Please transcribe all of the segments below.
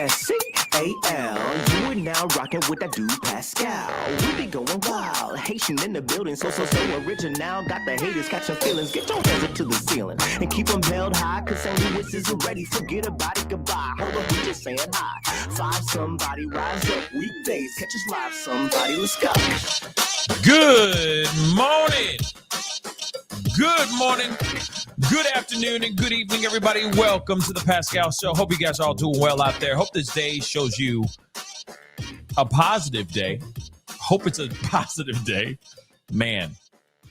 P-A-S-C-A-L. You are now rocking with that dude Pascal. We be going wild. Haitian in the building, so original. Got the haters catching feelings. Get your hands up to the ceiling and keep them held high, cause St. Louis isn't ready. Forget about it, goodbye. Hold up, we just saying hi. Five somebody, rise up weekdays. Catch us live, somebody, let's go. Good morning. Good morning, good afternoon, and good evening, everybody. Welcome to the Pascal Show. Hope you guys are all doing well out there. Hope this day shows you a positive day. Hope it's a positive day. Man,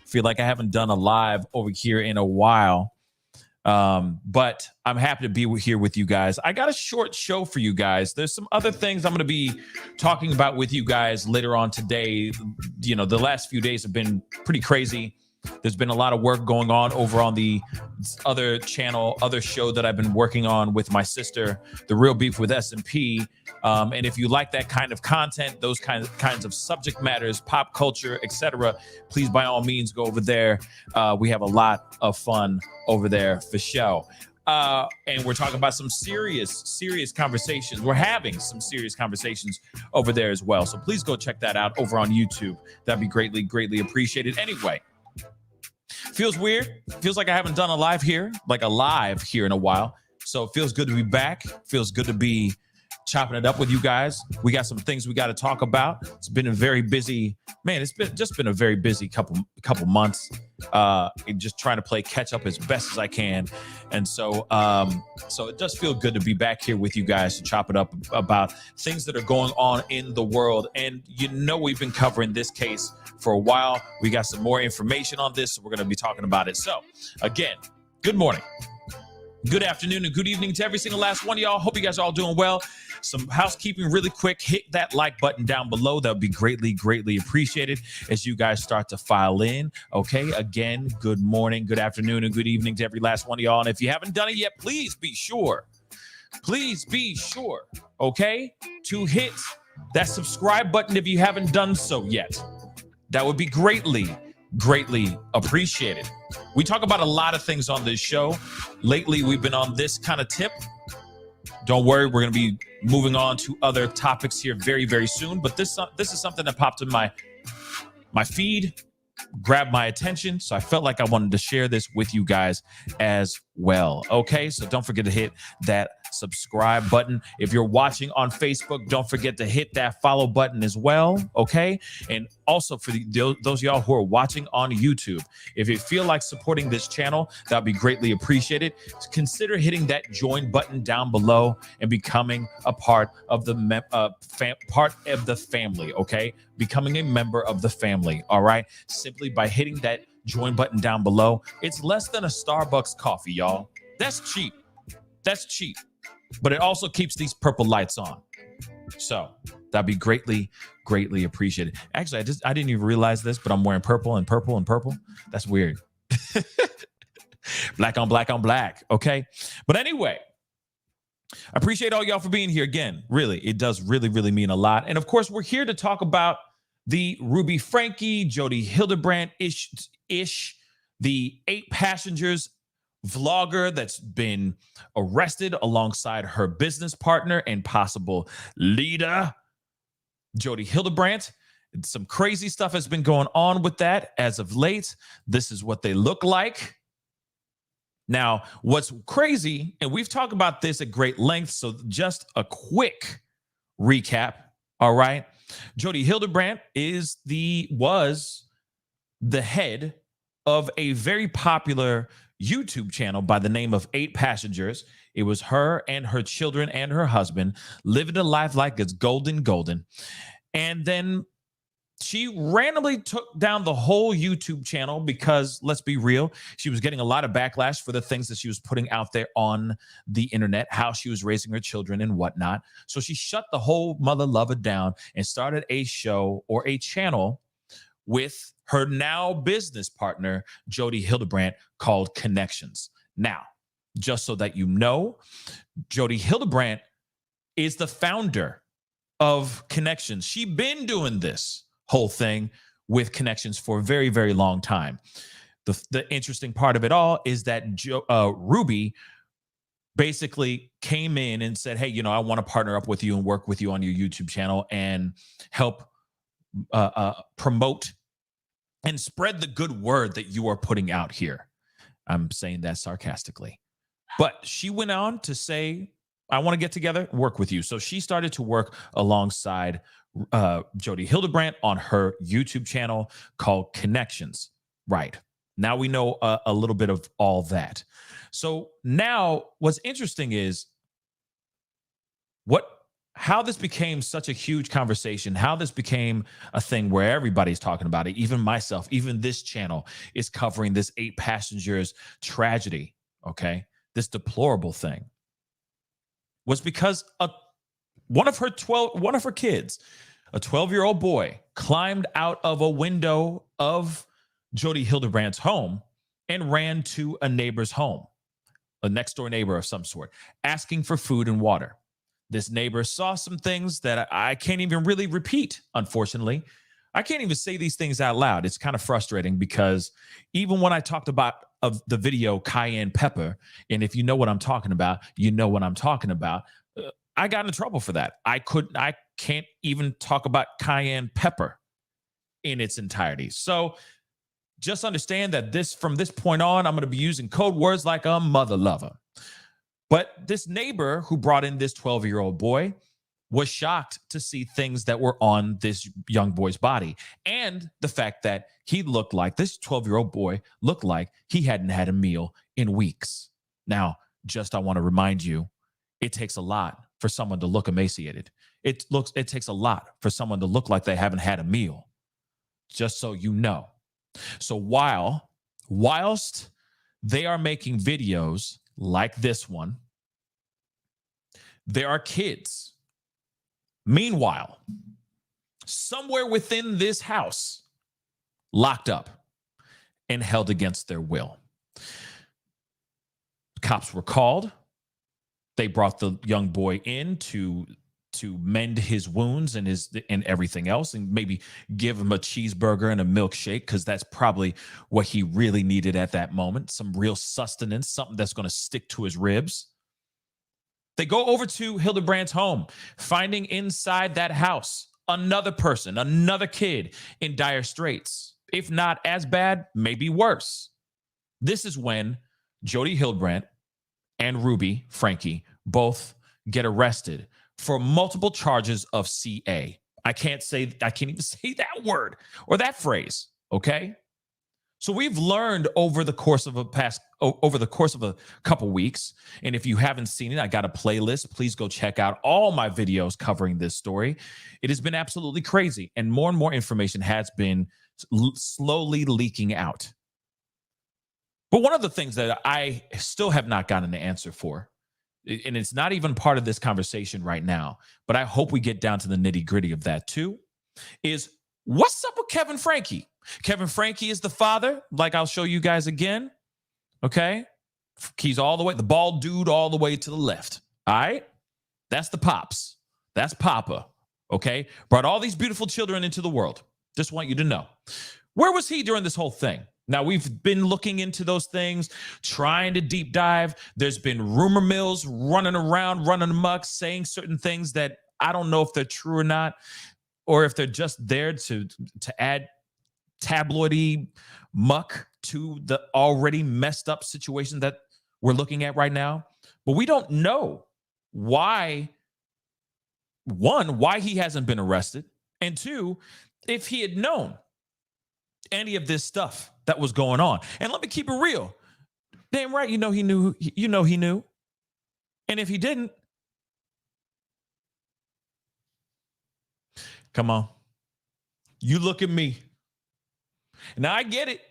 feel like I haven't done a live over here in a while. But I'm happy to be here with you guys. I got a short show for you guys. There's some other things I'm going to be talking about with you guys later on today. You know, the last few days have been pretty crazy. There's been a lot of work going on over on the other channel, other show that I've been working on with my sister, The Real Beef with S&P. And if you like that kind of content, those kinds of subject matters, pop culture, etc., please, by all means, go over there. We have a lot of fun over there for show. And we're talking about some serious conversations. We're having some serious conversations over there as well. So please go check that out over on YouTube. That'd be greatly appreciated. Anyway. Feels weird. Feels like I haven't done a live here in a while. So it feels good to be back. Feels good to be chopping it up with you guys. We got some things we got to talk about. It's been a very busy, it's been a very busy couple months. Just trying to play catch up as best as I can. And so it does feel good to be back here with you guys to chop it up about things that are going on in the world. And you know, we've been covering this case for a while. We got some more information on this, so we're going to be talking about it. So again, good morning, good afternoon, and good evening to every single last one of y'all. Hope you guys are all doing well. Some housekeeping really quick. Hit that like button down below. That would be greatly appreciated as you guys start to file in. Okay, again, good morning, good afternoon, and good evening to every last one of y'all. And if you haven't done it yet, please be sure, okay, to hit that subscribe button if you haven't done so yet. That would be greatly appreciated. We talk about a lot of things on this show. Lately, we've been on this kind of tip. Don't worry, we're going to be moving on to other topics here very soon. But this is something that popped in my feed, grabbed my attention. So I felt like I wanted to share this with you guys as well. Okay, so don't forget to hit that subscribe button. If you're watching on Facebook, don't forget to hit that follow button as well. Okay, and also for those of y'all who are watching on YouTube, if you feel like supporting this channel, that would be greatly appreciated. Consider hitting that join button down below and becoming a part of the family. Okay, becoming a member of the family. All right, simply by hitting that join button down below. It's less than a Starbucks coffee, y'all. That's cheap. But it also keeps these purple lights on. So that'd be greatly appreciated. Actually, I didn't even realize this, but I'm wearing purple. That's weird. Black on black. Okay. But anyway, I appreciate all y'all for being here again. Really, it does really mean a lot. And of course, we're here to talk about the Ruby Franke, Jodi Hildebrandt ish, the 8 passengers vlogger that's been arrested alongside her business partner and possible leader, Jodi Hildebrandt. Some crazy stuff has been going on with that as of late. This is what they look like. Now, what's crazy, and we've talked about this at great length, so just a quick recap, all right? Jodi Hildebrandt was the head of a very popular YouTube channel by the name of 8 Passengers. It was her and her children and her husband living a life like it's golden. And then she randomly took down the whole YouTube channel because, let's be real, she was getting a lot of backlash for the things that she was putting out there on the internet, how she was raising her children and whatnot. So she shut the whole mother lover down and started a show or a channel with her now business partner, Jodi Hildebrandt, called Connections. Now, just so that you know, Jodi Hildebrandt is the founder of Connections. She's been doing this whole thing with Connections for a very long time. The interesting part of it all is that Ruby basically came in and said, hey, I want to partner up with you and work with you on your YouTube channel and help promote and spread the good word that you are putting out here. I'm saying that sarcastically. But she went on to say, I want to get together, work with you. So she started to work alongside Jodi Hildebrandt on her YouTube channel called Connections. Right. Now we know a little bit of all that. So now what's interesting is how this became such a huge conversation, how this became a thing where everybody's talking about it. Even myself, even this channel is covering this 8 passengers tragedy. Okay. This deplorable thing was because one of her kids, a 12-year-old boy, climbed out of a window of Jodi Hildebrandt's home and ran to a neighbor's home, a next door neighbor of some sort, asking for food and water. This neighbor saw some things that I can't even really repeat, unfortunately. I can't even say these things out loud. It's kind of frustrating because even when I talked about the video Cayenne Pepper, and if you know what I'm talking about, you know what I'm talking about, I got in trouble for that. I can't even talk about Cayenne Pepper in its entirety. So just understand that from this point on, I'm going to be using code words like a mother lover. But this neighbor who brought in this 12-year-old boy was shocked to see things that were on this young boy's body. And the fact that this 12-year-old boy looked like he hadn't had a meal in weeks. Now, I want to remind you, it takes a lot for someone to look emaciated. It takes a lot for someone to look like they haven't had a meal, just so you know. So whilst they are making videos like this one, there are kids, meanwhile, somewhere within this house, locked up and held against their will. Cops were called. They brought the young boy in to mend his wounds and everything else, and maybe give him a cheeseburger and a milkshake, because that's probably what he really needed at that moment. Some real sustenance, something that's going to stick to his ribs. They go over to Hildebrandt's home, finding inside that house another person, another kid in dire straits. If not as bad, maybe worse. This is when Jodi Hildebrandt and Ruby, Franke, both get arrested for multiple charges of CA. I can't even say that word or that phrase, okay? So we've learned over the course of a couple weeks, and if you haven't seen it, I got a playlist. Please go check out all my videos covering this story. It has been absolutely crazy, and more information has been slowly leaking out. But one of the things that I still have not gotten the answer for, and it's not even part of this conversation right now, but I hope we get down to the nitty-gritty of that too, is what's up with Kevin Franke? Kevin Franke is the father, like I'll show you guys again, okay? He's the bald dude all the way to the left, all right? That's the pops. That's Papa, okay? Brought all these beautiful children into the world. Just want you to know. Where was he during this whole thing? Now, we've been looking into those things, trying to deep dive. There's been rumor mills running around, running amok, saying certain things that I don't know if they're true or not, or if they're just there to add tabloidy muck to the already messed up situation that we're looking at right now. But we don't know why he hasn't been arrested, and two, if he had known any of this stuff that was going on. And let me keep it real. Damn right, he knew. And if he didn't, come on. You look at me. Now I get it.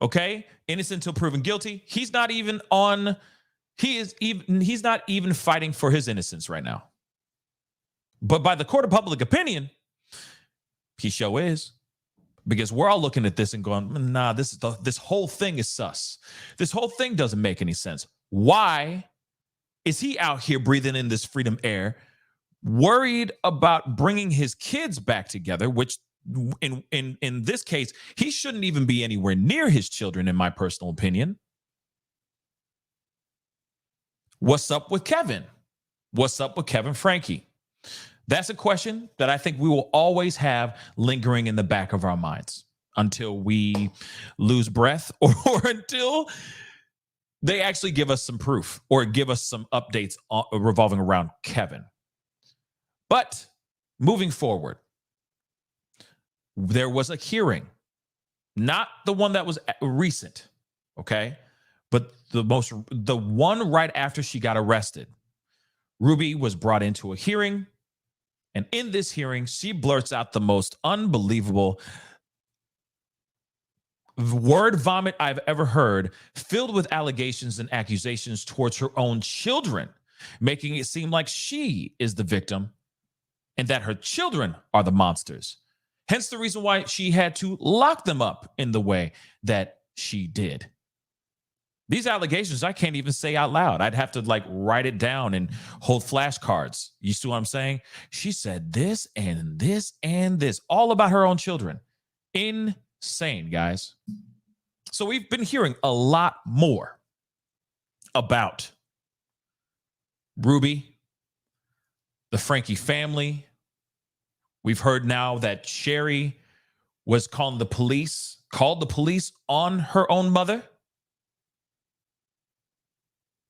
Okay? Innocent until proven guilty. He's not even fighting for his innocence right now. But by the court of public opinion, he sure is. Because we're all looking at this and going, nah, this whole thing is sus. This whole thing doesn't make any sense. Why is he out here breathing in this freedom air, worried about bringing his kids back together, which in this case, he shouldn't even be anywhere near his children, in my personal opinion. What's up with Kevin? What's up with Kevin Franke? That's a question that I think we will always have lingering in the back of our minds until we lose breath or until they actually give us some proof or give us some updates revolving around Kevin. But moving forward, there was a hearing, not the one that was recent, okay? But the one right after she got arrested. Ruby was brought into a hearing, and in this hearing, she blurts out the most unbelievable word vomit I've ever heard, filled with allegations and accusations towards her own children, making it seem like she is the victim and that her children are the monsters. Hence the reason why she had to lock them up in the way that she did. These allegations I can't even say out loud. I'd have to write it down and hold flashcards. You see what I'm saying? She said this and this and this, all about her own children. Insane, guys. So we've been hearing a lot more about Ruby, the Franke family. We've heard now that Sherry was called the police on her own mother.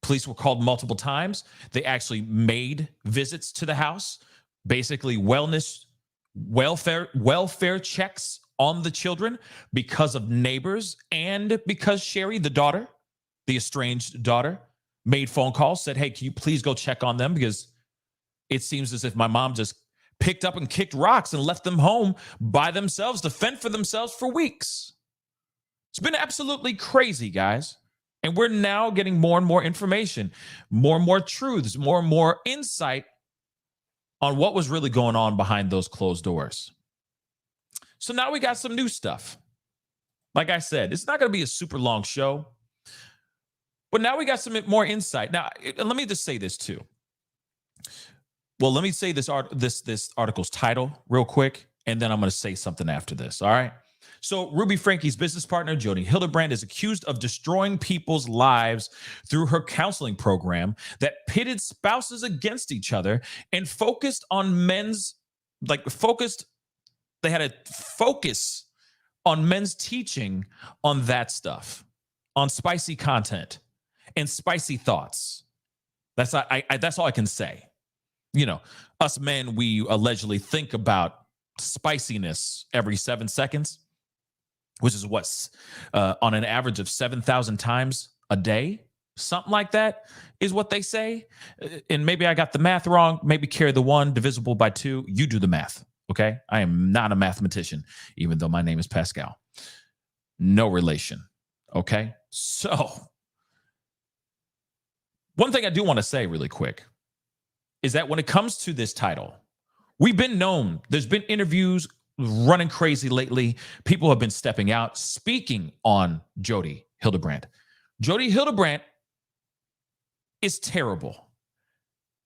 Police were called multiple times. They actually made visits to the house, basically welfare checks on the children because of neighbors and because Sherry, the daughter, the estranged daughter, made phone calls, said, hey, can you please go check on them? Because it seems as if my mom just picked up and kicked rocks and left them home by themselves to fend for themselves for weeks. It's been absolutely crazy, guys. And we're now getting more and more information, more and more truths, more and more insight on what was really going on behind those closed doors. So now we got some new stuff. Like I said, it's not going to be a super long show, but now we got some more insight. Now, let me just say this too. Well, let me say this article's title real quick, and then I'm going to say something after this. All right. So Ruby Franke's business partner, Jodi Hildebrandt, is accused of destroying people's lives through her counseling program that pitted spouses against each other and focused on they had a focus on men's teaching on that stuff, on spicy content and spicy thoughts. That's all I can say. You know, us men, we allegedly think about spiciness every 7 seconds, which is on an average of 7,000 times a day. Something like that is what they say. And maybe I got the math wrong. Maybe carry the 1 divisible by 2. You do the math, okay? I am not a mathematician, even though my name is Pascal. No relation, okay? So, one thing I do want to say really quick is that when it comes to this title, we've been known, there's been interviews running crazy lately. People have been stepping out, speaking on Jodi Hildebrandt. Jodi Hildebrandt is terrible.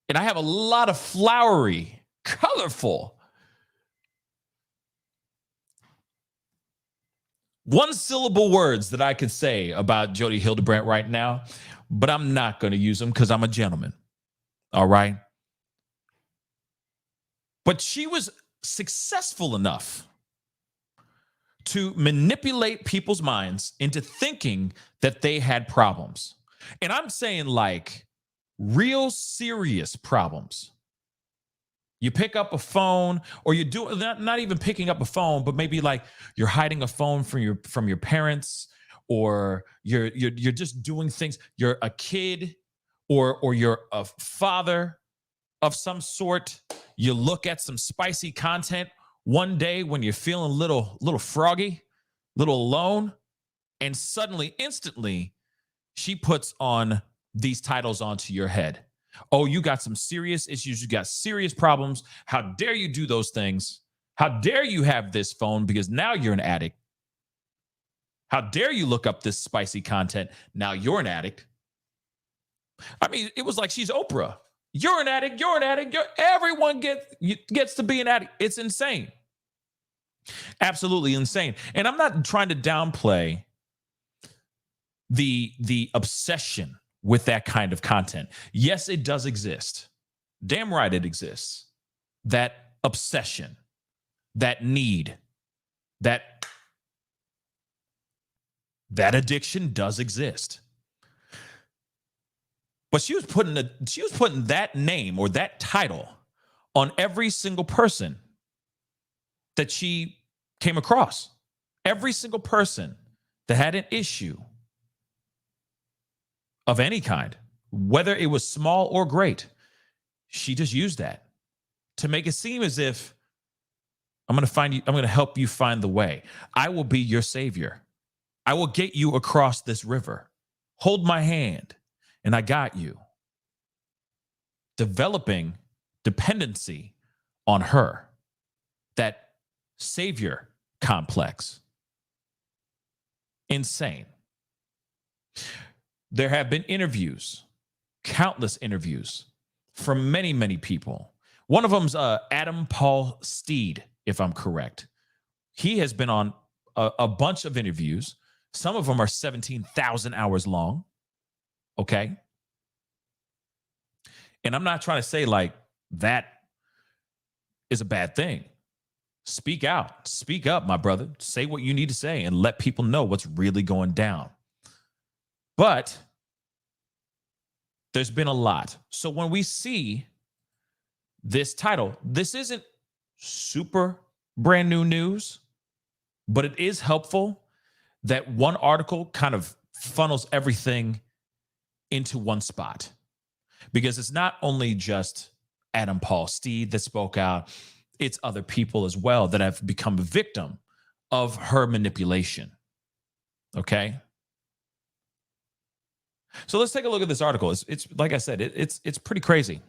And I have a lot of flowery, colorful, one-syllable words that I could say about Jodi Hildebrandt right now, but I'm not going to use them because I'm a gentleman. All right? But she was successful enough to manipulate people's minds into thinking that they had problems. And I'm saying real serious problems. You pick up a phone, or you do not even picking up a phone, but maybe you're hiding a phone from your parents, or you're just doing things. You're a kid, or you're a father of some sort. You look at some spicy content one day when you're feeling a little froggy, little alone, and suddenly, instantly, she puts on these titles onto your head. Oh, you got some serious issues. You got serious problems. How dare you do those things? How dare you have this phone because now you're an addict? How dare you look up this spicy content? Now you're an addict. I mean, it was like she's Oprah. You're an addict. You're an addict. Everyone gets to be an addict. It's insane. Absolutely insane. And I'm not trying to downplay the obsession with that kind of content. Yes, it does exist. Damn right it exists. That obsession, that need, that addiction does exist. But she was putting that name or that title on every single person that she came across. Every single person that had an issue of any kind, whether it was small or great, she just used that to make it seem as if I'm going to help you find the way. I will be your savior. I will get you across this river. Hold my hand, and I got you. Developing dependency on her, that savior complex. Insane. There have been interviews, countless interviews from many, many people. One of them's Adam Paul Steed, if I'm correct. He has been on a bunch of interviews. Some of them are 17,000 hours long. Okay. And I'm not trying to say like that is a bad thing. Speak out, speak up, my brother. Say what you need to say and let people know what's really going down. But there's been a lot. So when we see this title, this isn't super brand new news, but it is helpful that one article kind of funnels everything into one spot. Because it's not only just Adam Paul Steed that spoke out, it's other people as well that have become a victim of her manipulation. Okay? So let's take a look at this article. It's like I said, it's pretty crazy.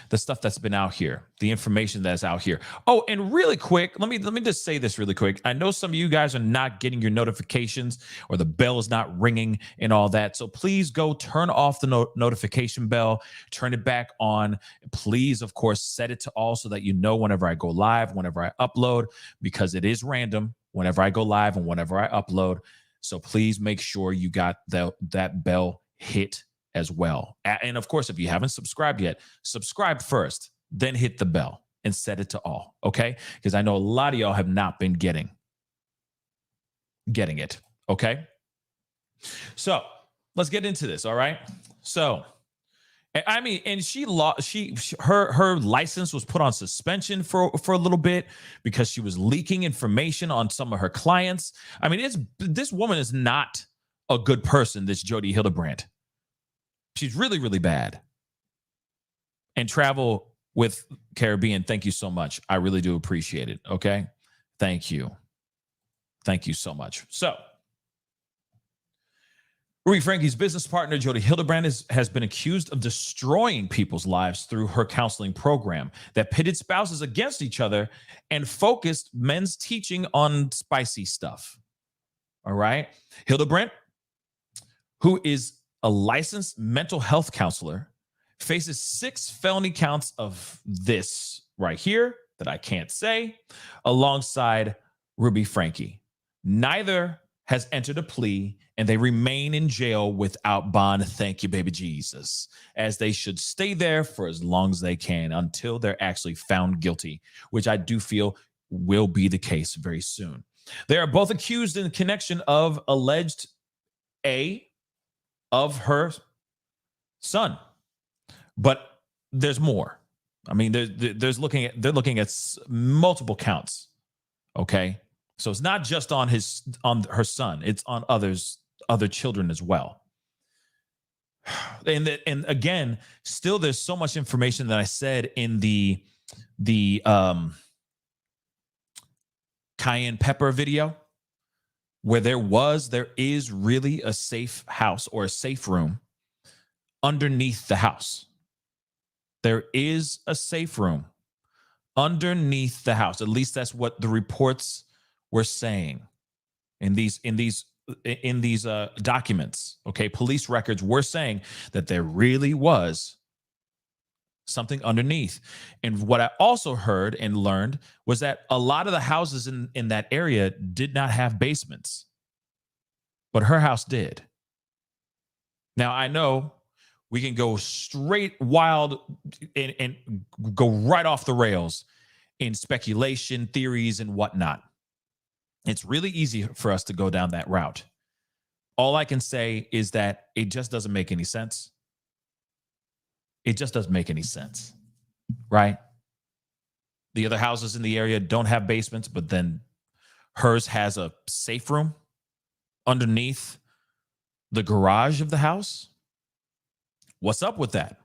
The stuff that's been out here, the information that's out here. Oh, and really quick, let me just say this really quick. I know some of you guys are not getting your notifications or the bell is not ringing and all that. So please go turn off the notification bell, turn it back on. Please, of course, set it to all so that you know whenever I go live, whenever I upload, because it is random whenever I go live and whenever I upload. So please make sure you got that bell hit as well. And of course, if you haven't subscribed yet, subscribe first, then hit the bell and set it to all, okay? Because I know a lot of y'all have not been getting it, okay? So let's get into this, all right? So, I mean, and her license was put on suspension for a little bit because she was leaking information on some of her clients. I mean, this woman is not a good person, this Jodi Hildebrandt. She's really, really bad. And Travel with Caribbean, thank you so much. I really do appreciate it, okay? Thank you. Thank you so much. So, Franke's business partner, Jodi Hildebrandt, has been accused of destroying people's lives through her counseling program that pitted spouses against each other and focused men's teaching on spicy stuff. All right? Hildebrandt, who is a licensed mental health counselor, faces 6 felony counts of this right here that I can't say, alongside Franke. Neither has entered a plea, and they remain in jail without bond. Thank you, baby Jesus, as they should stay there for as long as they can until they're actually found guilty, which I do feel will be the case very soon. They are both accused in connection of alleged of her son, but there's more. I mean, they're looking at multiple counts. Okay, so it's not just on her son; it's on other children as well. And again, still, there's so much information that I said in the cayenne pepper video, where there is really a safe house or a safe room underneath the house. There is a safe room underneath the house. At least that's what the reports were saying in these documents. Okay, police records were saying that there really was something underneath. And what I also heard and learned was that a lot of the houses in that area did not have basements, but her house did. Now, I know We can go straight wild and go right off the rails in speculation, theories, and whatnot. It's really easy for us to go down that route. All I can say is that it just doesn't make any sense. It just doesn't make any sense, right? The other houses in the area don't have basements, but then hers has a safe room underneath the garage of the house. What's up with that?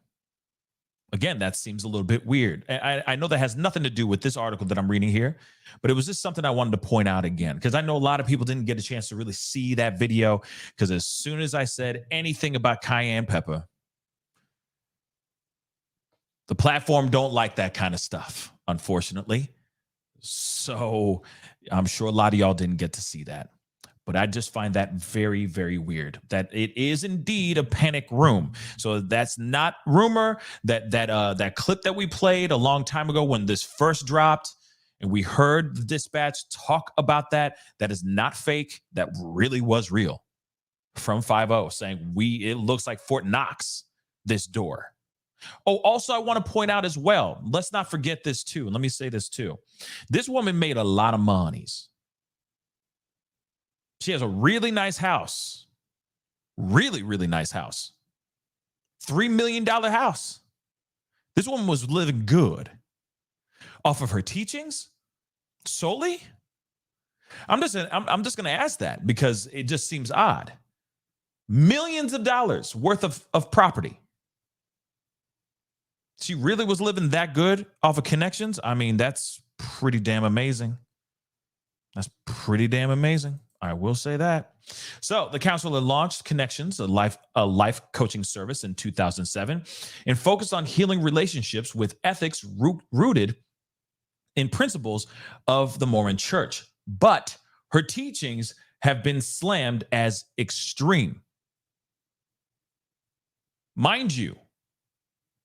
Again, that seems a little bit weird. I know that has nothing to do with this article that I'm reading here, but it was just something I wanted to point out again, because I know a lot of people didn't get a chance to really see that video, because as soon as I said anything about cayenne pepper, the platform don't like that kind of stuff, unfortunately. So I'm sure a lot of y'all didn't get to see that. But I just find that very, very weird that it is indeed a panic room. So that's not rumor. That clip that we played a long time ago when this first dropped and we heard the dispatch talk about that, that is not fake. That really was real from 5-0 saying it looks like Fort Knox, this door. Oh, also, I want to point out as well, let's not forget this too. Let me say this too. This woman made a lot of monies. She has a really nice house. Really, really nice house. $3 million house. This woman was living good off of her teachings solely. I'm just going to ask that because it just seems odd. Millions of dollars worth of property. She really was living that good off of connections. I mean, that's pretty damn amazing. That's pretty damn amazing. I will say that. So the counselor launched Connections, a life coaching service in 2007, and focused on healing relationships with ethics rooted in principles of the Mormon Church. But her teachings have been slammed as extreme. Mind you,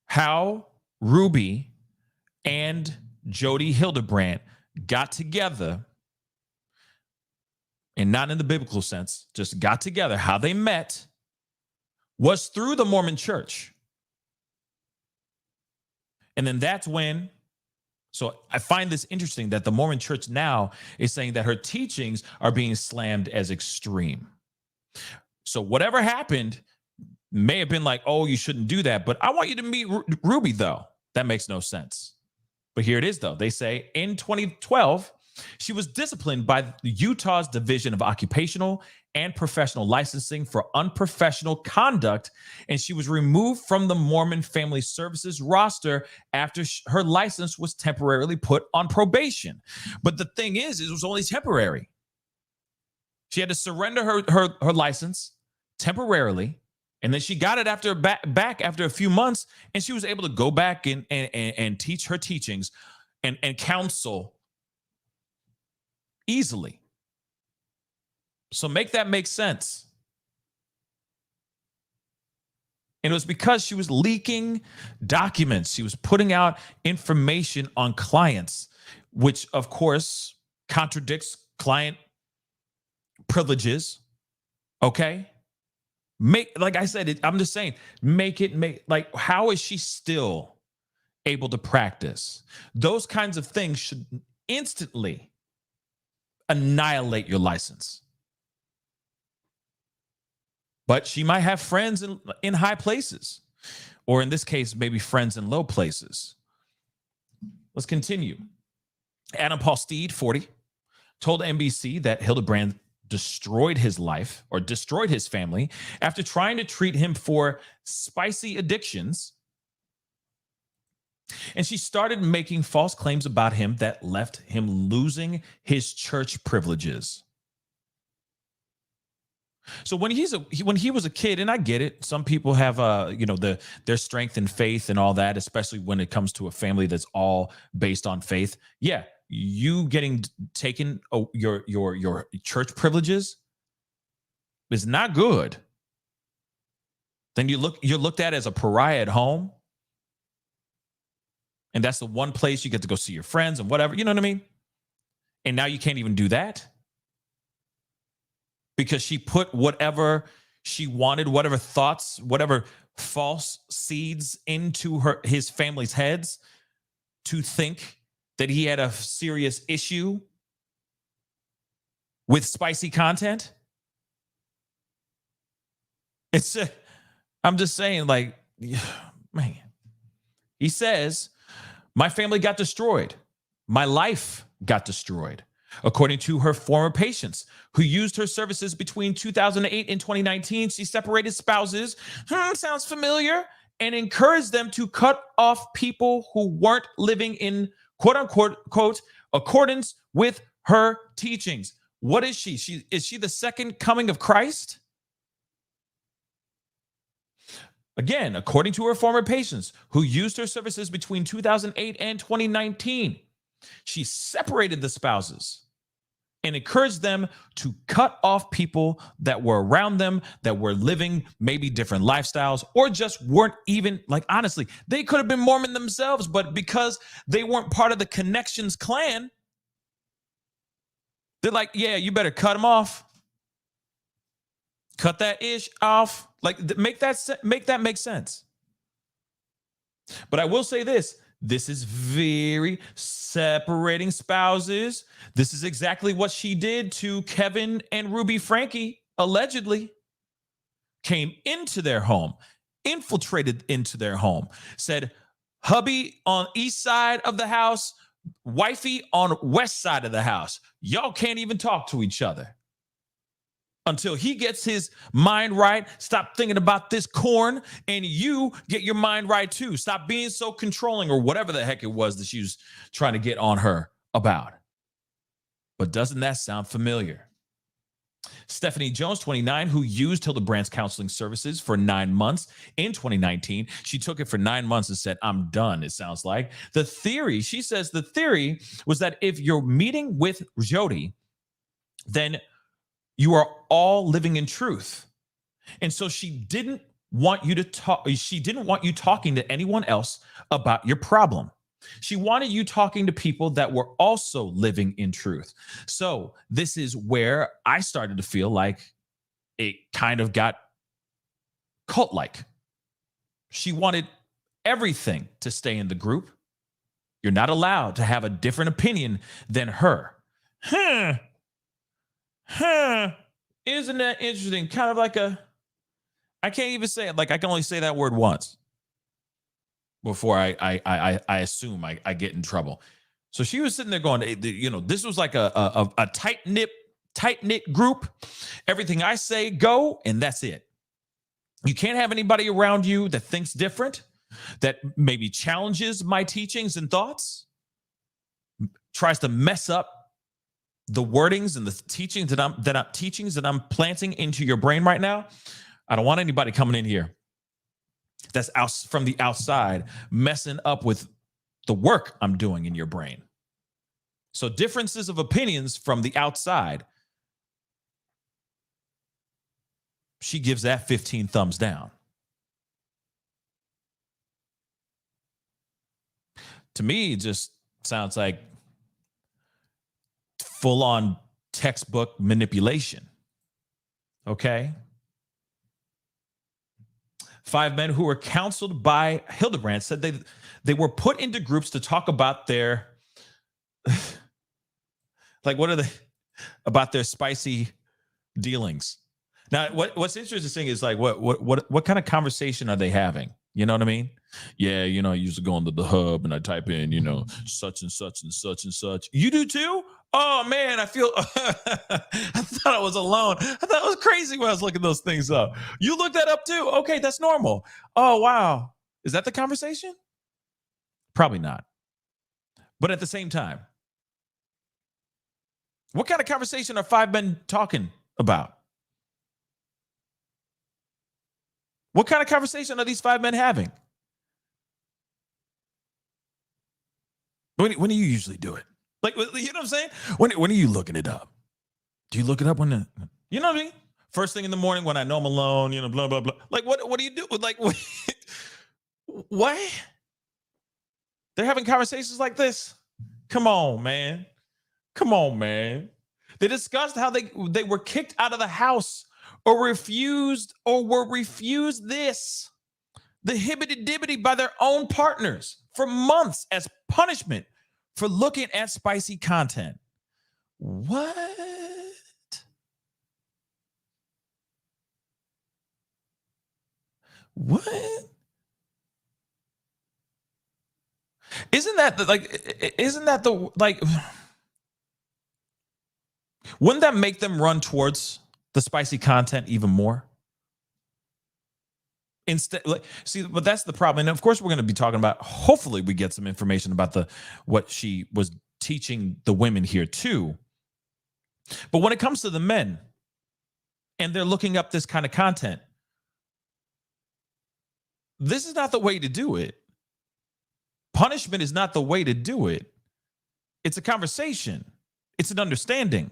how Ruby and Jodi Hildebrandt got together, and not in the biblical sense, just got together, how they met was through the Mormon Church. And then that's when, so I find this interesting that the Mormon Church now is saying that her teachings are being slammed as extreme. So whatever happened may have been like, oh, you shouldn't do that. But I want you to meet Ruby, though. That makes no sense. But here it is, though. They say in 2012, she was disciplined by Utah's Division of Occupational and Professional Licensing for unprofessional conduct, and she was removed from the Mormon Family Services roster after her license was temporarily put on probation. But the thing is, it was only temporary. She had to surrender her license temporarily, and then she got it after back after a few months, and she was able to go back and teach her teachings and counsel easily. So make that make sense. And it was because she was leaking documents. She was putting out information on clients, which of course contradicts client privileges. Okay. Like I said, I'm just saying, like, how is she still able to practice? Those kinds of things should instantly annihilate your license. But she might have friends in high places, or in this case, maybe friends in low places. Let's continue. Adam Paul Steed, 40, told NBC that Hildebrandt destroyed his life or destroyed his family after trying to treat him for spicy addictions. And she started making false claims about him that left him losing his church privileges. So when he was a kid, and I get it, some people have their strength in faith and all that, especially when it comes to a family that's all based on faith. Yeah, you getting taken your church privileges is not good. Then you're looked at as a pariah at home. And that's the one place you get to go see your friends and whatever, you know what I mean? And now you can't even do that because she put whatever she wanted, whatever thoughts, whatever false seeds into his family's heads to think that he had a serious issue with spicy content. I'm just saying, like, man. He says, my family got destroyed. My life got destroyed. According to her former patients who used her services between 2008 and 2019, she separated spouses, sounds familiar, and encouraged them to cut off people who weren't living in quote unquote quote accordance with her teachings. What is she? Is she the second coming of Christ? Again, according to her former patients who used her services between 2008 and 2019, she separated the spouses and encouraged them to cut off people that were around them, that were living maybe different lifestyles, or just weren't even, like, honestly, they could have been Mormon themselves, but because they weren't part of the Connections clan, they're like, yeah, you better cut them off. Cut that ish off. Like, make that make sense. But I will say this. This is very separating spouses. This is exactly what she did to Kevin and Ruby Franke, allegedly. Came into their home, infiltrated into their home, said, hubby on east side of the house, wifey on west side of the house. Y'all can't even talk to each other until he gets his mind right. Stop thinking about this corn, and you get your mind right too. Stop being so controlling, or whatever the heck it was that she was trying to get on her about. But doesn't that sound familiar? Stephanie Jones, 29, who used Hildebrandt's counseling services for 9 months in 2019. She took it for 9 months and said, I'm done, it sounds like. She says the theory was that if you're meeting with Jodi, then you are all living in truth. And so she didn't want you to talk. She didn't want you talking to anyone else about your problem. She wanted you talking to people that were also living in truth. So this is where I started to feel like it kind of got cult-like. She wanted everything to stay in the group. You're not allowed to have a different opinion than her. Isn't that interesting? Kind of like I can't even say it. Like, I can only say that word once before I assume I get in trouble. So she was sitting there going, this was like a tight-knit group. Everything I say, go, and that's it. You can't have anybody around you that thinks different, that maybe challenges my teachings and thoughts, tries to mess up the wordings and the teachings that I'm planting into your brain right now. I don't want anybody coming in here that's out from the outside messing up with the work I'm doing in your brain. So differences of opinions from the outside, she gives that 15 thumbs down. To me, it just sounds like full-on textbook manipulation. Okay? 5 men who were counseled by Hildebrandt said they were put into groups to talk about their about their spicy dealings. Now, what's interesting is, like, what kind of conversation are they having? You know what I mean? Yeah, I used to go into the hub and I type in, such and such and such and such. You do too? Oh man, I feel I thought I was alone. I thought it was crazy when I was looking those things up. You looked that up too? Okay, that's normal. Oh wow. Is that the conversation? Probably not. But at the same time, what kind of conversation are 5 men talking about? What kind of conversation are these 5 men having? When do you usually do it? Like, you know what I'm saying? When are you looking it up? Do you look it up when you know what I mean? First thing in the morning when I know I'm alone, blah, blah, blah. Like, what do you do? Like, what? They're having conversations like this? Come on, man. Come on, man. They discussed how they were kicked out of the house or were refused this. the hibbity-dibbity by their own partners for months as punishment for looking at spicy content. What? What? Isn't that wouldn't that make them run towards the spicy content even more? Instead, see, but that's the problem. And of course, we're going to be talking about, hopefully we get some information about what she was teaching the women here too. But when it comes to the men and they're looking up this kind of content, this is not the way to do it. Punishment is not the way to do it. It's a conversation. It's an understanding.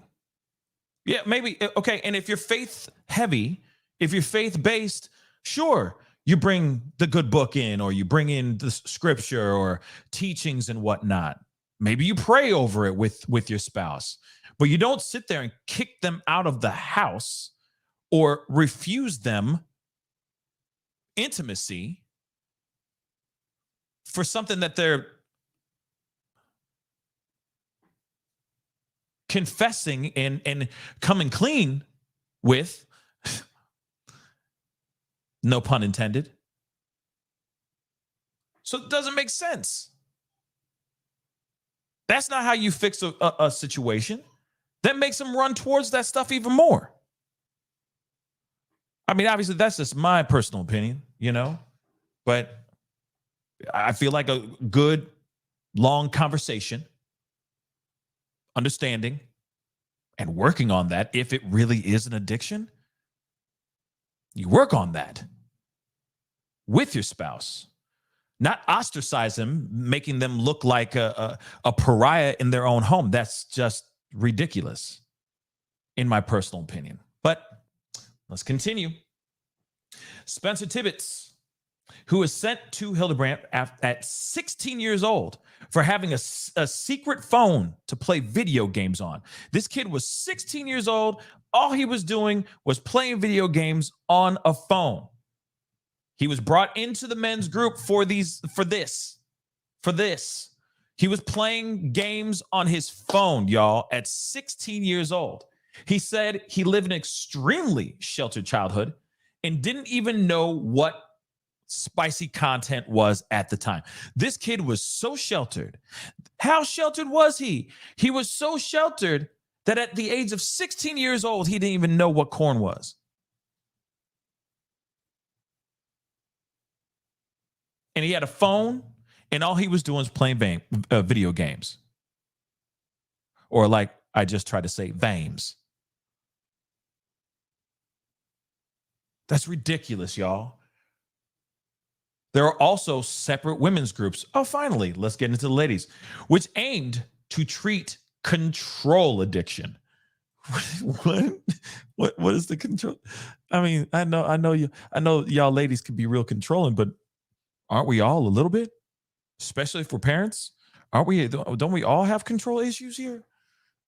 Yeah, maybe, okay, and if you're faith heavy, if you're faith based, sure, you bring the good book in, or you bring in the scripture or teachings and whatnot. Maybe you pray over it with your spouse, but you don't sit there and kick them out of the house or refuse them intimacy for something that they're confessing and coming clean with. No pun intended. So it doesn't make sense. That's not how you fix a situation. That makes them run towards that stuff even more. I mean, obviously, that's just my personal opinion, but I feel like a good, long conversation, understanding, and working on that, if it really is an addiction, you work on that with your spouse, not ostracize them, making them look like a pariah in their own home. That's just ridiculous, in my personal opinion. But let's continue. Spencer Tibbetts, who was sent to Hildebrandt at 16 years old for having a secret phone to play video games on. This kid was 16 years old. All he was doing was playing video games on a phone. He was brought into the men's group for this. He was playing games on his phone, y'all, at 16 years old. He said he lived an extremely sheltered childhood and didn't even know what spicy content was at the time. This kid was so sheltered. How sheltered was he? He was so sheltered that at the age of 16 years old, he didn't even know what corn was. And he had a phone, and all he was doing was playing video games. Or like I just tried to say, vames. That's ridiculous, y'all. There are also separate women's groups. Oh, finally, let's get into the ladies, which aimed to treat control addiction. What is the control? I mean, I know y'all ladies can be real controlling, but aren't we all a little bit? Especially for parents? Aren't we? Don't we all have control issues here?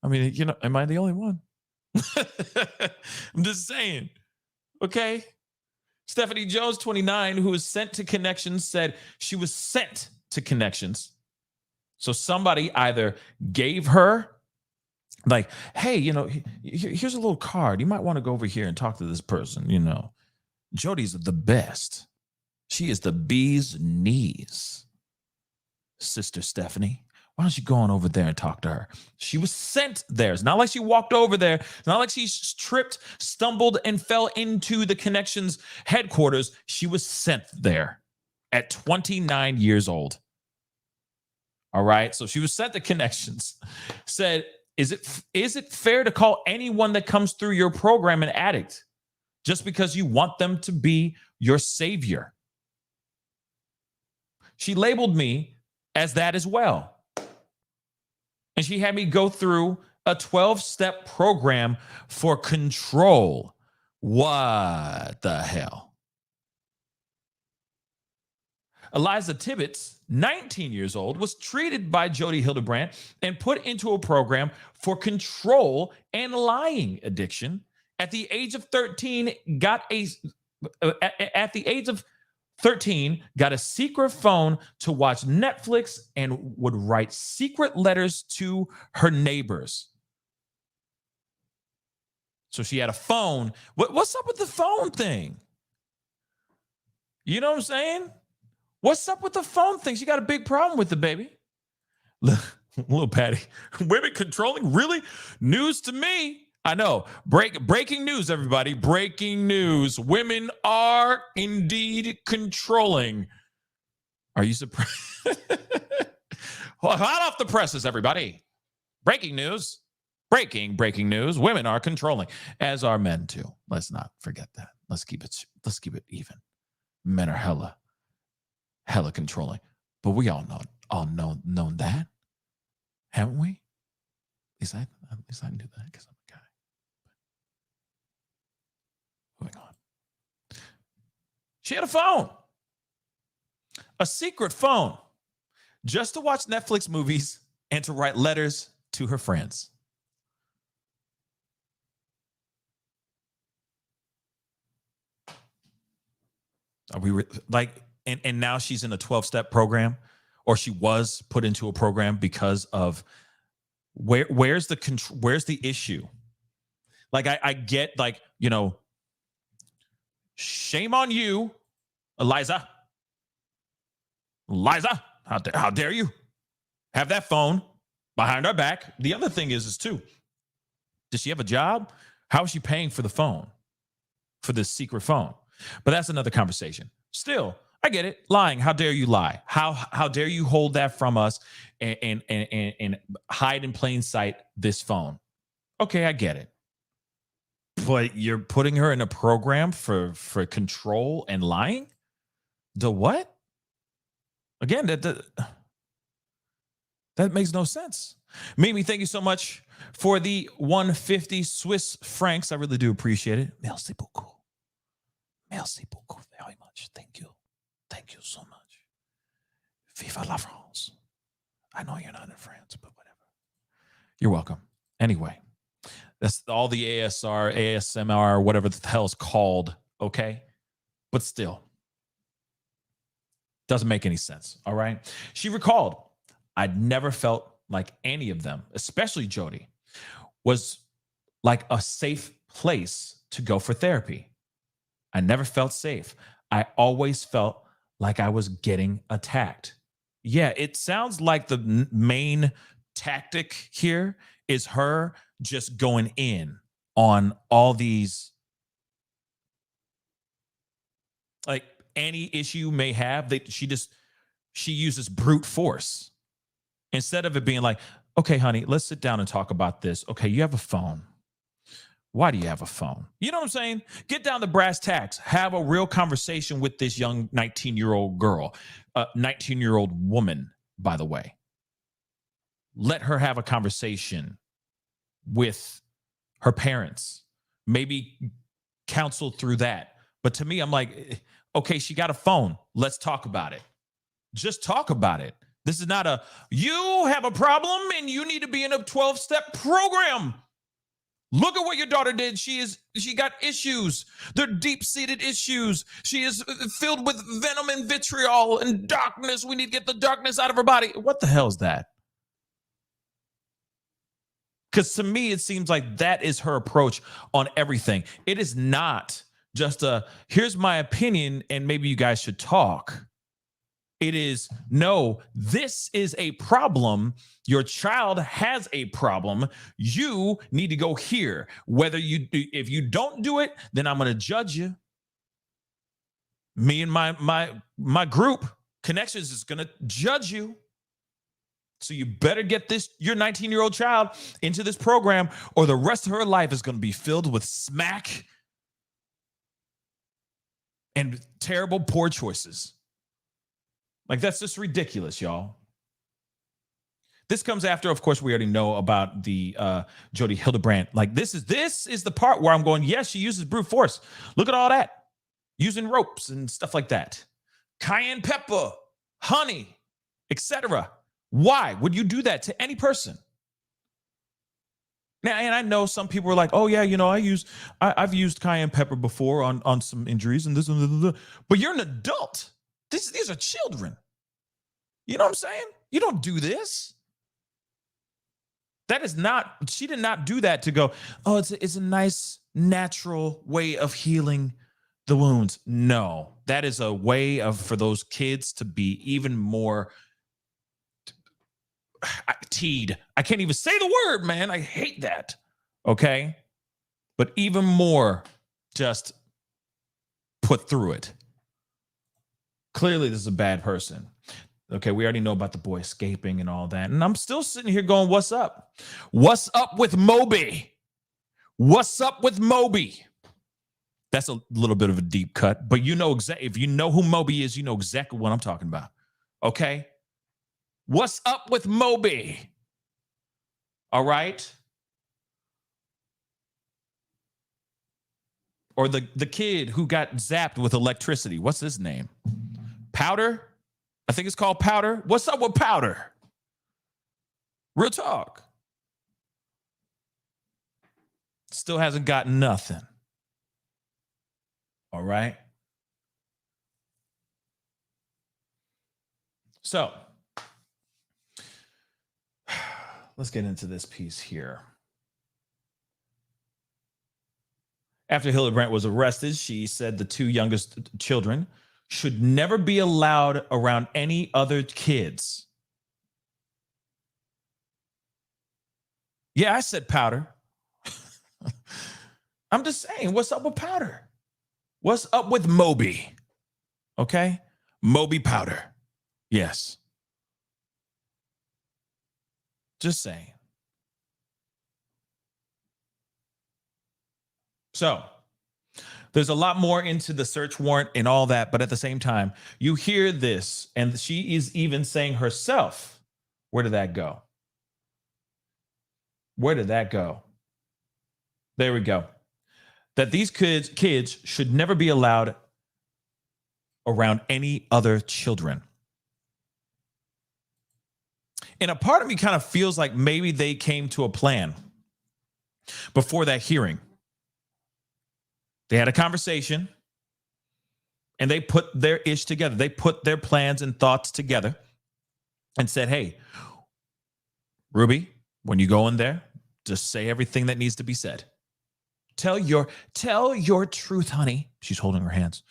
I mean, am I the only one? I'm just saying. Okay. Stephanie Jones, 29, who was sent to Connections, said she was sent to Connections. So somebody either gave her, like, hey, here's a little card. You might want to go over here and talk to this person. Jodi's the best. She is the bee's knees. Sister Stephanie, why don't you go on over there and talk to her? She was sent there. It's not like she walked over there. It's not like she tripped, stumbled, and fell into the Connections headquarters. She was sent there at 29 years old. All right. So she was sent to Connections. Said, is it fair to call anyone that comes through your program an addict just because you want them to be your savior? She labeled me as that as well. And she had me go through a 12-step program for control. What the hell? Eliza Tibbetts, 19 years old, was treated by Jodi Hildebrandt and put into a program for control and lying addiction. At the age of 13, at the age of 13, got a secret phone to watch Netflix and would write secret letters to her neighbors. So she had a phone. What's up with the phone thing? You know what I'm saying? What's up with the phone thing? She got a big problem with the baby. Little Patty. Women controlling? Really? News to me. I know. Breaking news, everybody. Breaking news. Women are indeed controlling. Are you surprised? Well, hot off the presses, everybody. Breaking news. Breaking news. Women are controlling, as are men too. Let's not forget that. Let's keep it even. Men are hella controlling. But we all know that, haven't we? At least I knew that because I'm a guy. Moving on. She had a phone. A secret phone. Just to watch Netflix movies and to write letters to her friends. Are we and now she's in a 12-step program, or she was put into a program because of where's the issue? Like I get, like, you know, shame on you, Eliza, how dare you have that phone behind our back? The other thing is too, does she have a job? How is she paying for the phone, for this secret phone? But that's another conversation. Still, I get it. Lying. How dare you lie? How dare you hold that from us and hide in plain sight this phone? Okay, I get it. But you're putting her in a program for control and lying? The what? Again, that makes no sense. Mimi, thank you so much for the 150 Swiss francs. I really do appreciate it. Merci beaucoup. Merci beaucoup very much. Thank you. Thank you so much. Viva la France. I know you're not in France, but whatever. You're welcome. Anyway, that's all the ASMR, whatever the hell's called, okay? But still, doesn't make any sense, all right? She recalled, I'd never felt like any of them, especially Jodi, was like a safe place to go for therapy. I never felt safe. I always felt like I was getting attacked. Yeah, it sounds like the main tactic here is her just going in on all these, like, any issue you may have, she uses brute force. Instead of it being like, okay, honey, let's sit down and talk about this. Okay, you have a phone. Why do you have a phone? You know what I'm saying? Get down to brass tacks. Have a real conversation with this young 19-year-old girl, 19-year-old woman, by the way. Let her have a conversation with her parents. Maybe counsel through that. But to me, I'm like, okay, she got a phone. Let's talk about it. Just talk about it. This is not you have a problem and you need to be in a 12-step program. Look at what your daughter did. She got issues. They're deep-seated issues. She is filled with venom and vitriol and darkness. We need to get the darkness out of her body. What the hell is that? Because to me, it seems like that is her approach on everything. It is not just here's my opinion and maybe you guys should talk. It is, no, this is a problem. Your child has a problem. You need to go here. If you don't do it, then I'm going to judge you. Me and my group connections is going to judge you. So you better get your 19-year-old child into this program, or the rest of her life is going to be filled with smack and terrible, poor choices. Like, that's just ridiculous, y'all. This comes after, of course, we already know about the Jodi Hildebrandt. Like, this is the part where I'm going, yes, she uses brute force. Look at all that. Using ropes and stuff like that. Cayenne pepper, honey, etc. Why would you do that to any person? Now, and I know some people are like, oh yeah, I've used cayenne pepper before on some injuries and this and this. But you're an adult. These are children. You know what I'm saying? You don't do this. That is not, she did not do that to go, oh, it's a nice natural way of healing the wounds. No, that is a way for those kids to be even more teed. I can't even say the word, man. I hate that. Okay. But even more just put through it. Clearly, this is a bad person. Okay, we already know about the boy escaping and all that. And I'm still sitting here going, what's up? What's up with Moby? What's up with Moby? That's a little bit of a deep cut, but you know exactly, if you know who Moby is, you know exactly what I'm talking about. Okay? What's up with Moby? All right? Or the kid who got zapped with electricity. What's his name? Powder? I think it's called Powder. What's up with Powder? Real talk. Still hasn't gotten nothing. All right. So let's get into this piece here. After Hildebrandt was arrested, she said the two youngest children should never be allowed around any other kids. Yeah, I said Powder. I'm just saying, what's up with Powder? What's up with Moby? Okay? Moby Powder. Yes. Just saying. So, there's a lot more into the search warrant and all that, but at the same time, you hear this, and she is even saying herself, where did that go? Where did that go? There we go. That these kids should never be allowed around any other children. And a part of me kind of feels like maybe they came to a plan before that hearing. They had a conversation and they put their ish together. They put their plans and thoughts together and said, hey, Ruby, when you go in there, just say everything that needs to be said. Tell your truth, honey. She's holding her hands.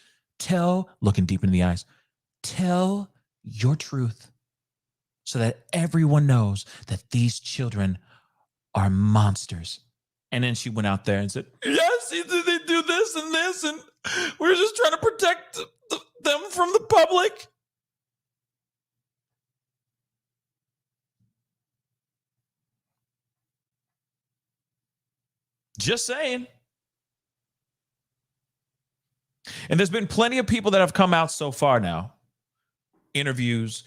Looking deep into the eyes, tell your truth so that everyone knows that these children are monsters. And then she went out there and said, yes, they do this, and we're just trying to protect them from the public. Just saying. And there's been plenty of people that have come out so far now. Interviews.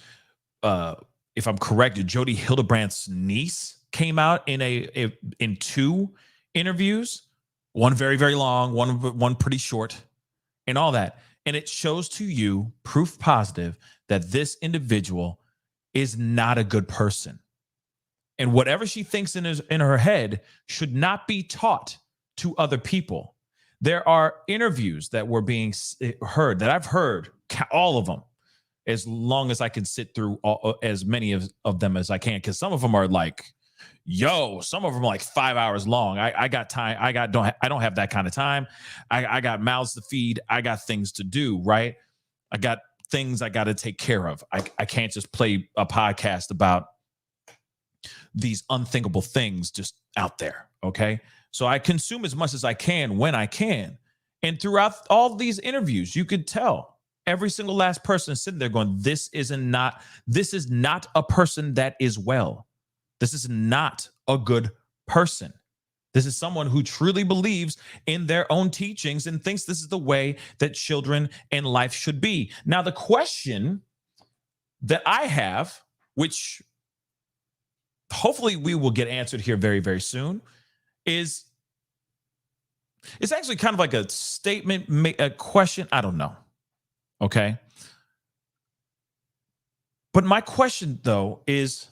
If I'm correct, Jodi Hildebrandt's niece came out in two interviews. One very, very long, one pretty short, and all that. And it shows to you proof positive that this individual is not a good person. And whatever she thinks in her head should not be taught to other people. There are interviews that were being heard, that I've heard, all of them, as long as I can sit through as many of them as I can, because some of them are like, some of them are like 5 hours long. I got time. I don't have that kind of time. I got mouths to feed. I got things to do, right? I got things I got to take care of. I can't just play a podcast about these unthinkable things just out there, okay? So I consume as much as I can when I can. And throughout all these interviews, you could tell every single last person sitting there going, this is not a person that is well. This is not a good person. This is someone who truly believes in their own teachings and thinks this is the way that children and life should be. Now, the question that I have, which hopefully we will get answered here very, very soon, is it's actually kind of like a statement, a question. I don't know. Okay. But my question, though, is,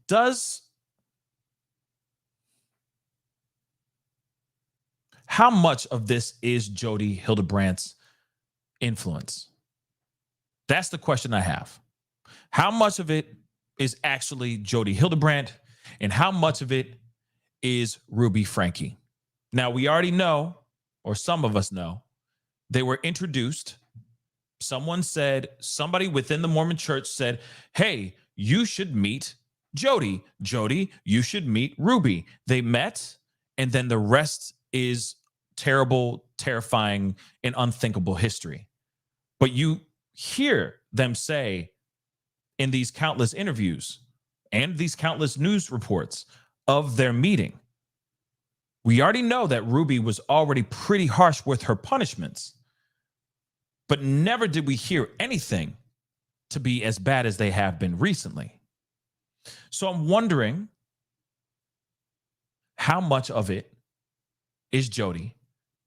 does how much of this is Jodi Hildebrandt's influence? That's the question I have. How much of it is actually Jodi Hildebrandt, and how much of it is Ruby Franke? Now, we already know, or some of us know, they were introduced. Someone said, somebody within the Mormon Church said, hey, you should meet Jodi. Jodi, you should meet Ruby. They met, and then the rest is terrible, terrifying, and unthinkable history. But you hear them say in these countless interviews and these countless news reports of their meeting, we already know that Ruby was already pretty harsh with her punishments, but never did we hear anything to be as bad as they have been recently. So I'm wondering how much of it is Jodi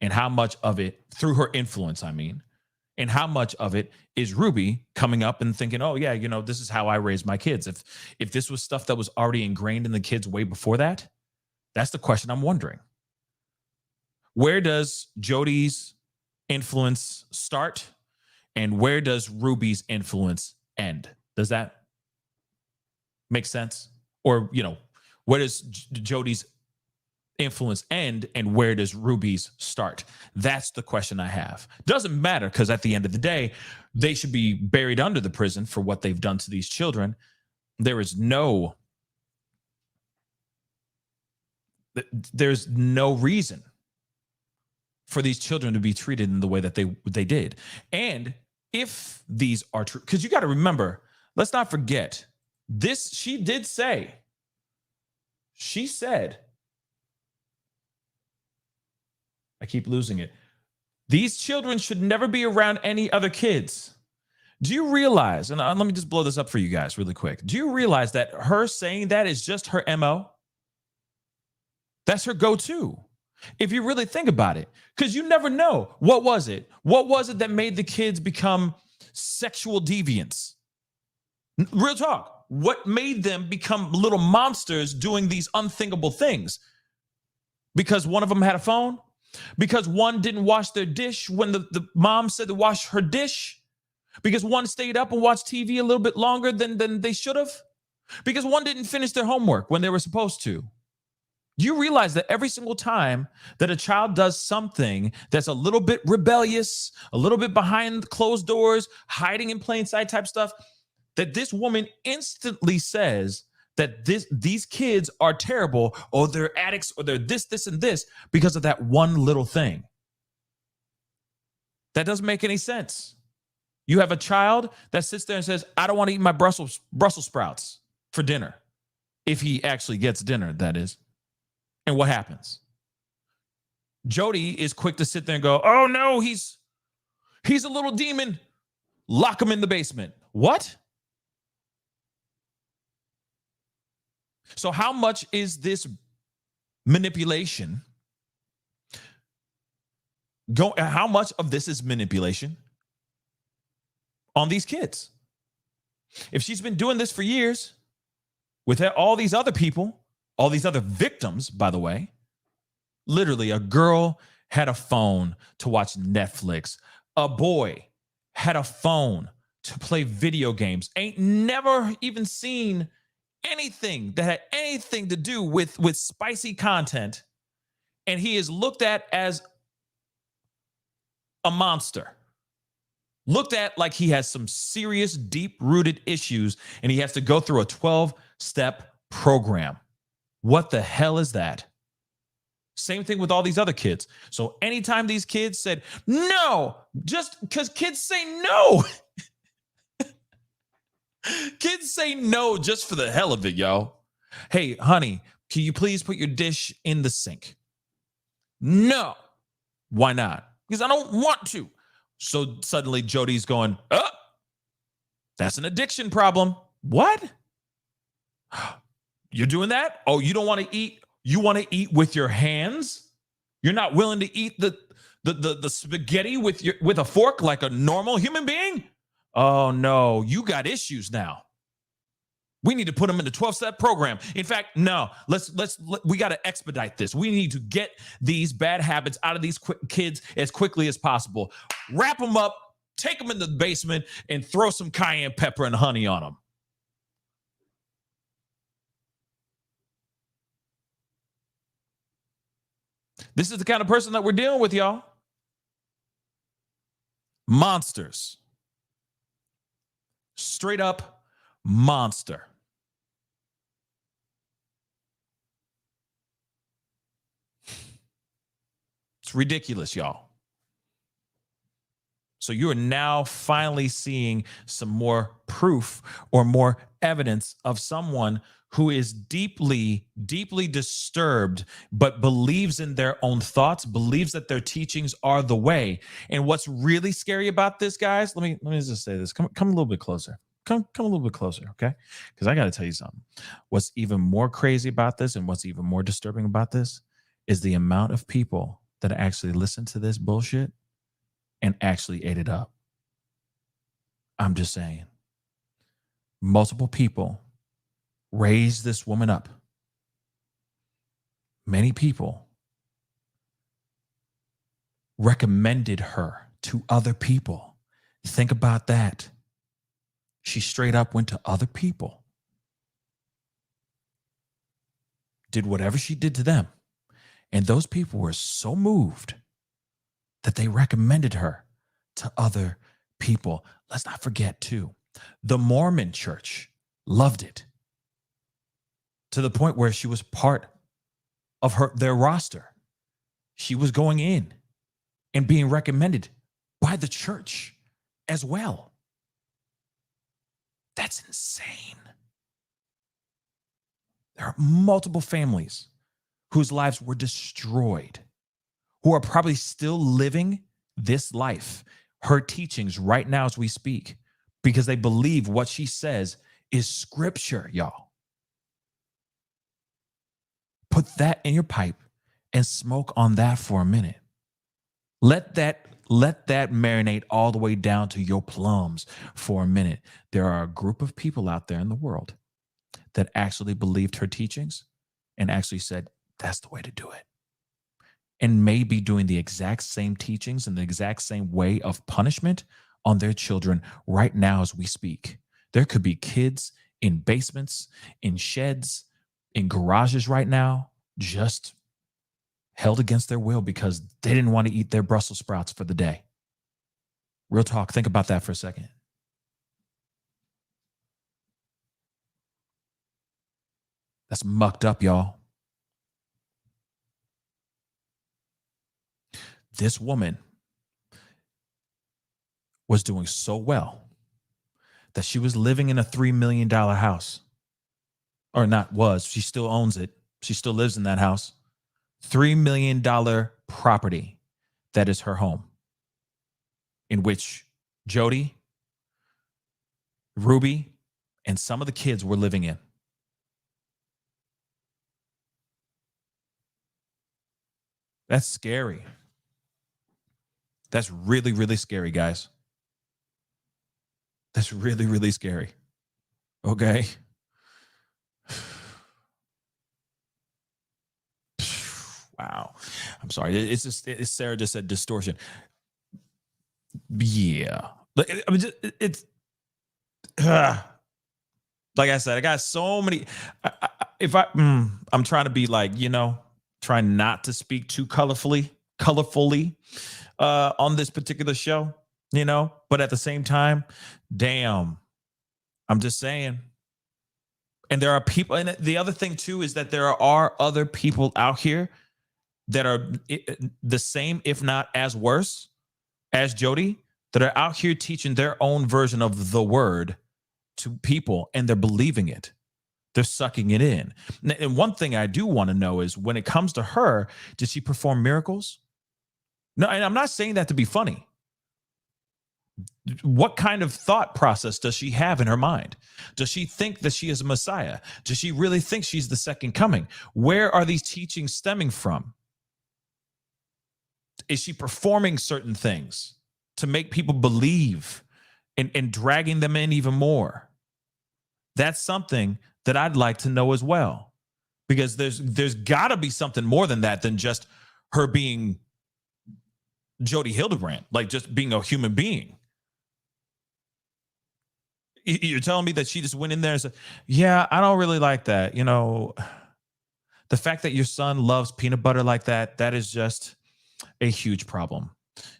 and how much of it, through her influence, and how much of it is Ruby coming up and thinking, oh yeah, this is how I raised my kids. If this was stuff that was already ingrained in the kids way before that, that's the question I'm wondering. Where does Jodi's influence start and where does Ruby's influence end? Does that make sense? Or, where does Jodi's influence end and where does Ruby's start? That's the question I have. Doesn't matter, because at the end of the day, they should be buried under the prison for what they've done to these children. There's no reason for these children to be treated in the way that they did. And if these are true, because you got to remember, let's not forget this. She said, I keep losing it, these children should never be around any other kids. Do you realize, and let me just blow this up for you guys really quick. Do you realize that her saying that is just her MO? That's her go-to. If you really think about it, because you never know. What was it? What was it that made the kids become sexual deviants? Real talk. What made them become little monsters doing these unthinkable things? Because one of them had a phone? Because one didn't wash their dish when the mom said to wash her dish? Because one stayed up and watched TV a little bit longer than they should have? Because one didn't finish their homework when they were supposed to? Do you realize that every single time that a child does something that's a little bit rebellious, a little bit behind closed doors, hiding in plain sight type stuff, that this woman instantly says that these kids are terrible, or they're addicts, or they're this, and this, because of that one little thing? That doesn't make any sense. You have a child that sits there and says, I don't want to eat my Brussels sprouts for dinner. If he actually gets dinner, that is. And what happens? Jodi is quick to sit there and go, oh no, he's a little demon. Lock him in the basement. What? So how much is this manipulation? How much of this is manipulation on these kids? If she's been doing this for years with all these other people, all these other victims, by the way, literally a girl had a phone to watch Netflix. A boy had a phone to play video games. Ain't never even seen anything that had anything to do with spicy content. And he is looked at as a monster. Looked at like he has some serious, deep-rooted issues, and he has to go through a 12-step program. What the hell is that? Same thing with all these other kids. So anytime these kids said, no, just because kids say no. Kids say no just for the hell of it, yo. Hey, honey, can you please put your dish in the sink? No. Why not? Because I don't want to. So suddenly Jodi's going, oh, that's an addiction problem. What? You're doing that? Oh, you don't want to eat? You want to eat with your hands? You're not willing to eat the spaghetti with a fork like a normal human being? Oh no, you got issues now. We need to put them in the 12-step program. In fact, no, we got to expedite this. We need to get these bad habits out of these kids as quickly as possible. Wrap them up, take them in the basement, and throw some cayenne pepper and honey on them. This is the kind of person that we're dealing with, y'all. Monsters. Straight up monster. It's ridiculous, y'all. So you are now finally seeing some more proof or more evidence of someone who is deeply, deeply disturbed, but believes in their own thoughts, believes that their teachings are the way. And what's really scary about this, guys, let me just say this. Come a little bit closer. Come a little bit closer, okay? Because I got to tell you something. What's even more crazy about this and what's even more disturbing about this is the amount of people that actually listen to this bullshit and actually ate it up. I'm just saying. Multiple people raised this woman up. Many people recommended her to other people. Think about that. She straight up went to other people, did whatever she did to them. And those people were so moved that they recommended her to other people. Let's not forget, too, the Mormon Church loved it to the point where she was part of their roster. She was going in and being recommended by the church as well. That's insane. There are multiple families whose lives were destroyed, who are probably still living this life, her teachings right now as we speak, because they believe what she says is scripture, y'all. Put that in your pipe and smoke on that for a minute. Let that marinate all the way down to your plums for a minute. There are a group of people out there in the world that actually believed her teachings and actually said, that's the way to do it. And may be doing the exact same teachings and the exact same way of punishment on their children right now as we speak. There could be kids in basements, in sheds, in garages right now, just held against their will because they didn't want to eat their Brussels sprouts for the day. Real talk. Think about that for a second. That's mucked up, y'all. This woman was doing so well that she was living in a $3 million house. Or not was, she still owns it. She still lives in that house. $3 million property that is her home, in which Jodi, Ruby, and some of the kids were living in. That's scary. That's really, really scary, guys. That's really, really scary. Okay? Wow. I'm sorry. It's Sarah just said distortion. Yeah. I mean, it's like I said, I got so many. I'm trying to be like, trying not to speak too colorfully on this particular show, but at the same time, damn, I'm just saying. And there are people, and the other thing too is that there are other people out here that are the same, if not as worse as Jodi, that are out here teaching their own version of the word to people, and they're believing it. They're sucking it in. And one thing I do want to know is, when it comes to her, did she perform miracles? No, and I'm not saying that to be funny. What kind of thought process does she have in her mind? Does she think that she is a Messiah? Does she really think she's the second coming? Where are these teachings stemming from? Is she performing certain things to make people believe and dragging them in even more? That's something that I'd like to know as well, because there's got to be something more than that, than just her being Jodi Hildebrandt, like just being a human being. You're telling me that she just went in there and said, yeah, I don't really like that. You know, the fact that your son loves peanut butter like that, that is just a huge problem.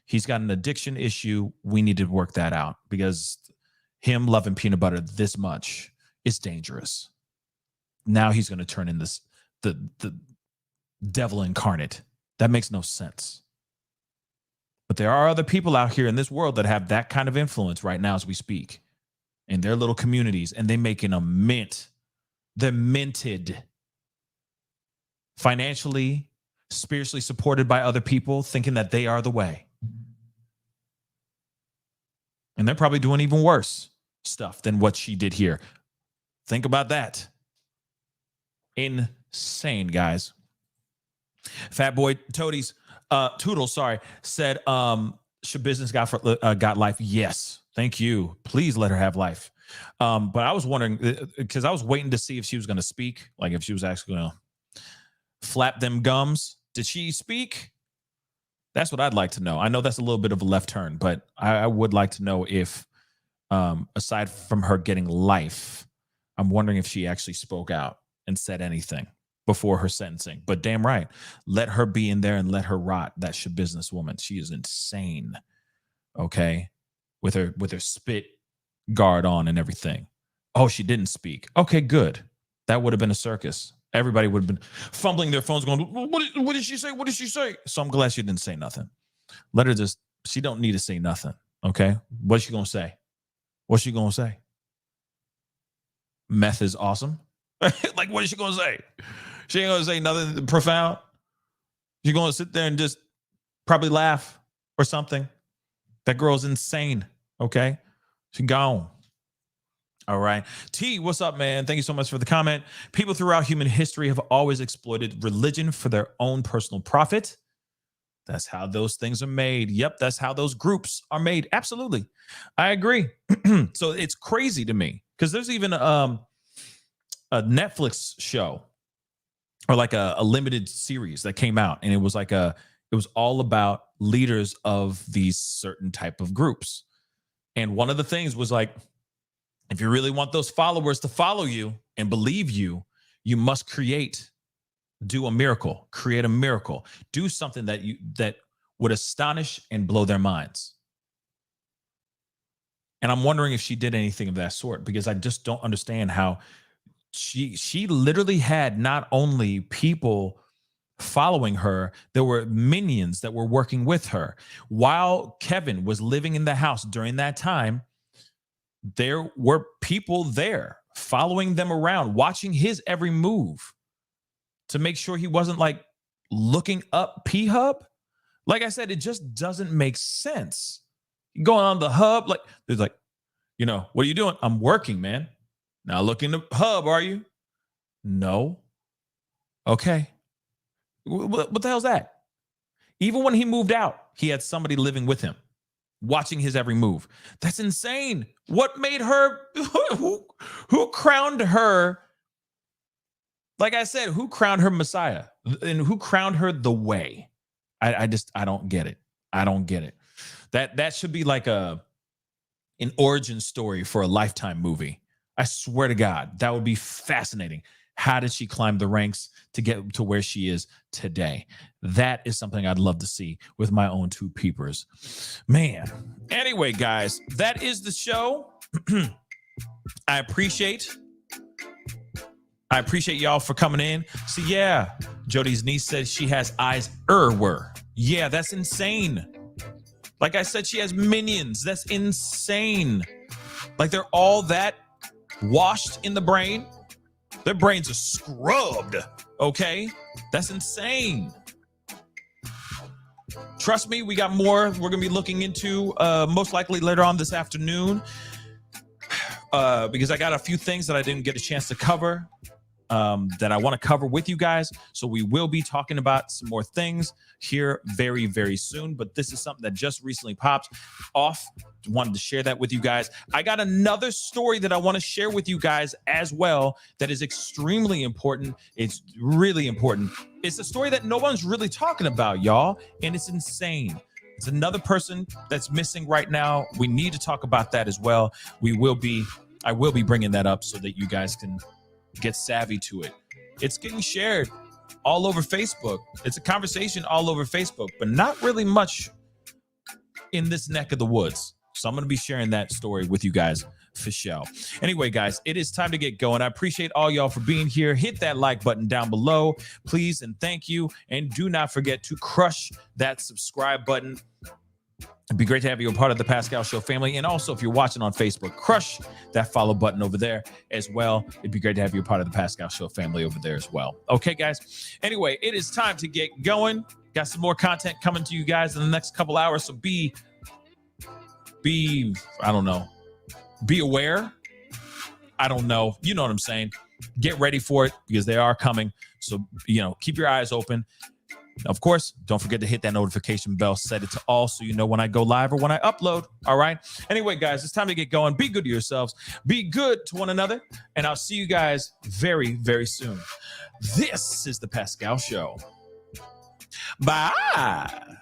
He's got an addiction issue. We need to work that out, because him loving peanut butter this much is dangerous. Now he's going to turn in the devil incarnate. That makes no sense. But there are other people out here in this world that have that kind of influence right now as we speak, in their little communities, and they're making a mint. They're minted. Financially, spiritually supported by other people, thinking that they are the way. And they're probably doing even worse stuff than what she did here. Think about that. Insane, guys. Fat Boy Toadies, Toodles, said, should business got life? Yes. Thank you. Please let her have life. But I was wondering, because I was waiting to see if she was going to speak, like if she was actually going to flap them gums. Did she speak? That's what I'd like to know. I know that's a little bit of a left turn, but I would like to know if, aside from her getting life, I'm wondering if she actually spoke out and said anything before her sentencing. But damn right, let her be in there and let her rot. That should businesswoman. She is insane. Okay. With her spit guard on and everything. Oh, she didn't speak. Okay, good. That would have been a circus. Everybody would have been fumbling their phones going, what did she say? What did she say? So I'm glad she didn't say nothing. Let her just, she don't need to say nothing. Okay. What's she going to say? What's she going to say? Meth is awesome. Like, what is she going to say? She ain't going to say nothing profound. She's going to sit there and just probably laugh or something. That girl's insane. Okay. She gone. All right. T, what's up, man? Thank you so much for the comment. People throughout human history have always exploited religion for their own personal profit. That's how those things are made. Yep, that's how those groups are made. Absolutely. I agree. So it's crazy to me, because there's even a Netflix show, or like a limited series that came out, and it was all about leaders of these certain type of groups. And one of the things was like, if you really want those followers to follow you and believe you, you must do a miracle, create a miracle, do something that would astonish and blow their minds. And I'm wondering if she did anything of that sort, because I just don't understand how she literally had not only people following her, there were minions that were working with her. While Kevin was living in the house during that time, there were people there following them around, watching his every move to make sure he wasn't like looking up P-Hub. Like I said, it just doesn't make sense. Going on the hub, like there's like, what are you doing? I'm working, man. Now look in the hub, are you? No. Okay. What the hell's that? Even when he moved out, he had somebody living with him, watching his every move. That's insane. What made her, who crowned her? Like I said, who crowned her Messiah, and who crowned her the way? I don't get it. I don't get it. That should be like an origin story for a Lifetime movie. I swear to God, that would be fascinating. How did she climb the ranks to get to where she is today? That is something I'd love to see with my own two peepers. Man. Anyway, guys, that is the show. I appreciate y'all for coming in. So yeah, Jodi's niece says she has eyes were. Yeah, that's insane. Like I said, she has minions. That's insane. Like they're all that washed in the brain. Their brains are scrubbed. Okay? That's insane. Trust me, we got more we're going to be looking into most likely later on this afternoon, because I got a few things that I didn't get a chance to cover. that I want to cover with you guys. So we will be talking about some more things here very, very soon. But this is something that just recently popped off. Wanted to share that with you guys. I got another story that I want to share with you guys as well that is extremely important. It's really important. It's a story that no one's really talking about, y'all, and it's insane. It's another person that's missing right now. We need to talk about that as well. I will be bringing that up so that you guys can get savvy to it. It's getting shared all over Facebook. It's a conversation all over Facebook, but not really much in this neck of the woods. So I'm going to be sharing that story with you guys for sure. Anyway, guys, it is time to get going. I appreciate all y'all for being here. Hit that like button down below, please, and thank you. And do not forget to crush that subscribe button. It'd be great to have you a part of the Pascal Show family. And also, if you're watching on Facebook, crush that follow button over there as well. It'd be great to have you a part of the Pascal Show family over there as well. Okay, guys. Anyway, it is time to get going. Got some more content coming to you guys in the next couple hours. So be aware. I don't know. You know what I'm saying? Get ready for it because they are coming. So, keep your eyes open. Of course, don't forget to hit that notification bell, set it to all so you know when I go live or when I upload. All right. Anyway, guys, it's time to get going. Be good to yourselves. Be good to one another. And I'll see you guys very, very soon. This is the Pascal Show. Bye.